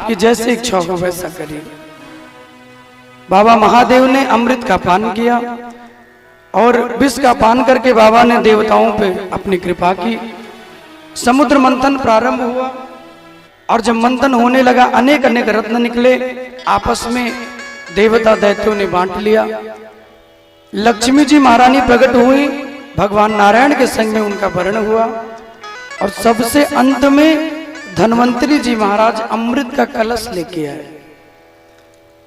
आपकी जैसी इच्छा हो वैसा करिए। बाबा महादेव ने अमृत का पान किया और विष का पान करके बाबा ने देवताओं पे अपनी कृपा की। समुद्र मंथन प्रारंभ हुआ और जब मंथन होने लगा अनेक अनेक रत्न निकले, आपस में देवता दैत्यों ने बांट लिया। लक्ष्मी जी महारानी प्रकट हुई, भगवान नारायण के संग में उनका वर्ण हुआ और सबसे अंत में धन्वंतरी जी महाराज अमृत का कलश लेके आए।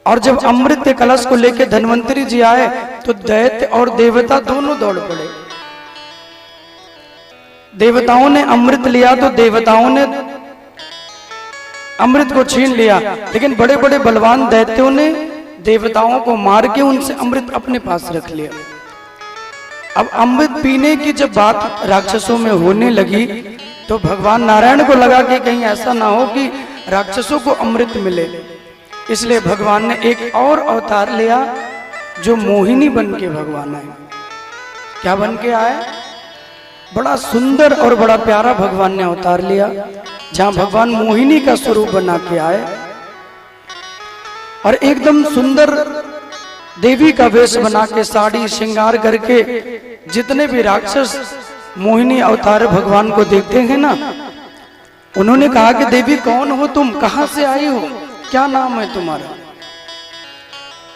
और जब अमृत के कलश को लेके धन्वंतरी जी आए तो दैत्य और देवता दोनों दौड़ पड़े। देवताओं ने अमृत लिया तो देवताओं ने अमृत को छीन लिया, लेकिन बड़े बड़े बलवान दैत्यों ने देवताओं को मार के उनसे अमृत अपने पास रख लिया। अब अमृत पीने की जब बात राक्षसों में होने लगी तो भगवान नारायण को लगा कि कहीं ऐसा ना हो कि राक्षसों को अमृत मिले, इसलिए भगवान ने एक और अवतार लिया जो मोहिनी बन के भगवान आए। क्या बन के आए? बड़ा सुंदर और बड़ा प्यारा भगवान ने अवतार लिया, जहां भगवान मोहिनी का स्वरूप बना के आए और एकदम सुंदर देवी का वेश बना के साड़ी श्रृंगार करके जितने भी राक्षस मोहिनी अवतार भगवान को देखते हैं ना, उन्होंने कहा कि देवी कौन हो तुम, कहां से आई हो, क्या नाम है तुम्हारा?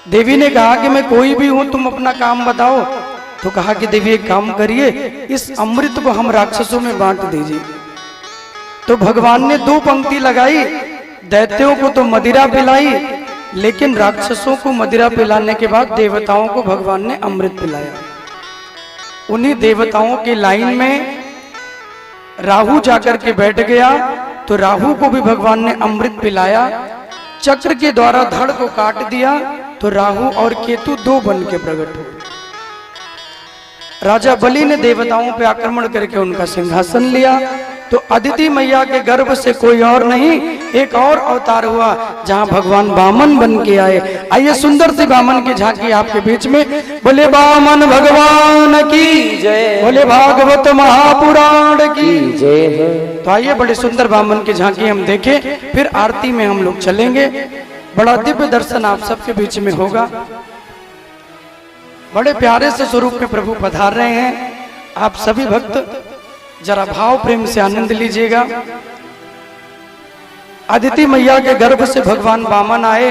देवी ने कहा कि मैं कोई भी हूं, तुम अपना काम बताओ। तो कहा कि देवी एक काम करिए, इस अमृत को हम राक्षसों में बांट दीजिए। तो भगवान ने दो पंक्ति लगाई, दैत्यों को तो मदिरा पिलाई, लेकिन राक्षसों को मदिरा पिलाने के बाद देवताओं को भगवान ने अमृत पिलाया। उन्हीं देवताओं की लाइन में राहु जाकर के बैठ गया तो राहु को भी भगवान ने अमृत पिलाया। चक्र के द्वारा धड़ को काट दिया तो राहु और केतु दो बन के प्रकट हुए। राजा बलि ने देवताओं पर आक्रमण करके उनका सिंहासन लिया। तो अदिति मैया के गर्भ से कोई और नहीं, एक और अवतार हुआ जहां भगवान वामन बन के आए। आइए सुंदर से वामन की झांकी आपके बीच में। बोले वामन भगवान की जय, बोले भागवत महापुराण की जय। तो आइए बड़े सुंदर वामन की झांकी हम देखें, फिर आरती में हम लोग चलेंगे। बड़ा दिव्य दर्शन आप सबके बीच में होगा। बड़े प्यारे से स्वरूप में प्रभु पधार रहे हैं। आप सभी भक्त जरा भाव प्रेम से आनंद लीजिएगा। अदिति मैया के गर्भ से भगवान वामन आए।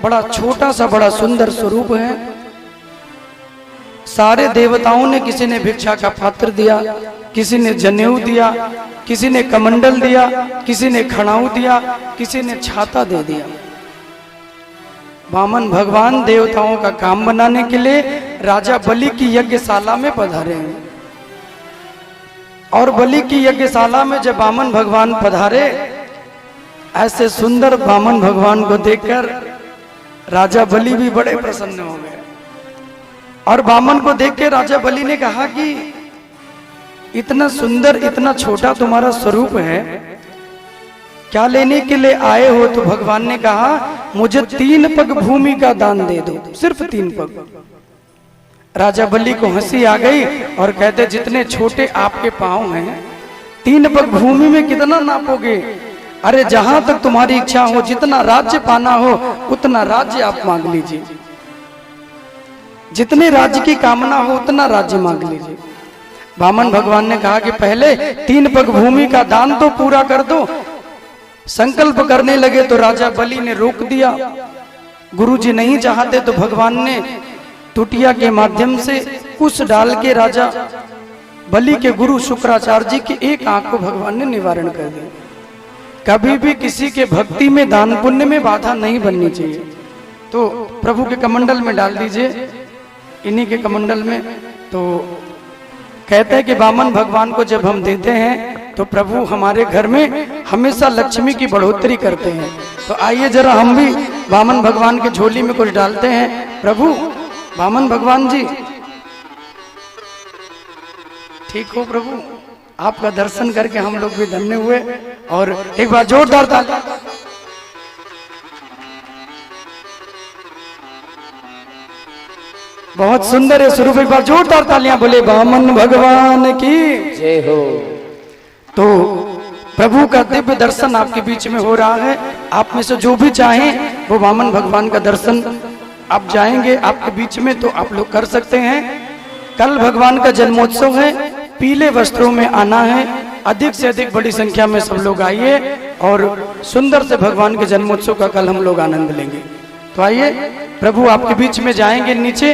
बड़ा छोटा सा बड़ा सुंदर स्वरूप है। सारे देवताओं ने, किसी ने भिक्षा का पात्र दिया, किसी ने जनेऊ दिया, किसी ने कमंडल दिया, किसी ने खड़ाऊ दिया, किसी ने छाता दे दिया। वामन भगवान देवताओं का काम बनाने के लिए राजा बलि की यज्ञशाला में पधारे हैं। और बलि की यज्ञशाला में जब वामन भगवान पधारे, ऐसे सुंदर वामन भगवान को देखकर राजा बलि भी बड़े प्रसन्न हो गए। और वामन को देख के राजा बलि ने कहा कि इतना सुंदर, इतना छोटा तुम्हारा स्वरूप है, क्या लेने के लिए आए हो? तो भगवान ने कहा मुझे 3 पग भूमि का दान दे दो, सिर्फ 3 पग। राजा बलि को हंसी आ गई और कहते जितने छोटे आपके पांव हैं, 3 पग भूमि में कितना नापोगे? अरे जहां तक तुम्हारी इच्छा हो, जितना राज्य पाना हो उतना राज्य आप मांग लीजिए, जितने राज्य की कामना हो उतना राज्य मांग लीजिए। वामन भगवान ने कहा कि पहले 3 पग भूमि का दान तो पूरा कर दो। संकल्प करने लगे तो राजा बलि ने रोक दिया। गुरुजी नहीं चाहते तो भगवान ने टुटिया के माध्यम से कुछ डाल के राजा बलि के गुरु शुक्राचार्य जी की एक आंख को भगवान ने निवारण कर दिया। कभी भी किसी के भक्ति में, दान पुण्य में बाधा नहीं बननी चाहिए। तो प्रभु के कमंडल में डाल दीजिए, इन्हीं के कमंडल में। तो कहते हैं कि वामन भगवान को जब हम देते हैं तो प्रभु हमारे घर में हमेशा लक्ष्मी की बढ़ोतरी करते हैं। तो आइए जरा हम भी वामन भगवान के झोली में कुछ डालते हैं। प्रभु वामन भगवान जी ठीक हो प्रभु, आपका दर्शन करके हम लोग भी धन्य हुए। और एक बार जोरदार ताली। बहुत सुंदर है स्वरूप, एक बार जोरदार तालियां बोले वामन भगवान की जय हो। तो प्रभु का दिव्य दर्शन आपके बीच में हो रहा है। आप में से जो भी चाहें वो वामन भगवान का दर्शन आप जाएंगे आपके बीच में तो आप लोग कर सकते हैं। कल भगवान का जन्मोत्सव है, पीले वस्त्रों में आना है, अधिक से अधिक बड़ी संख्या में सब लोग आइए और सुंदर से भगवान के जन्मोत्सव का कल हम लोग आनंद लेंगे। तो आइए प्रभु आपके बीच में जाएंगे नीचे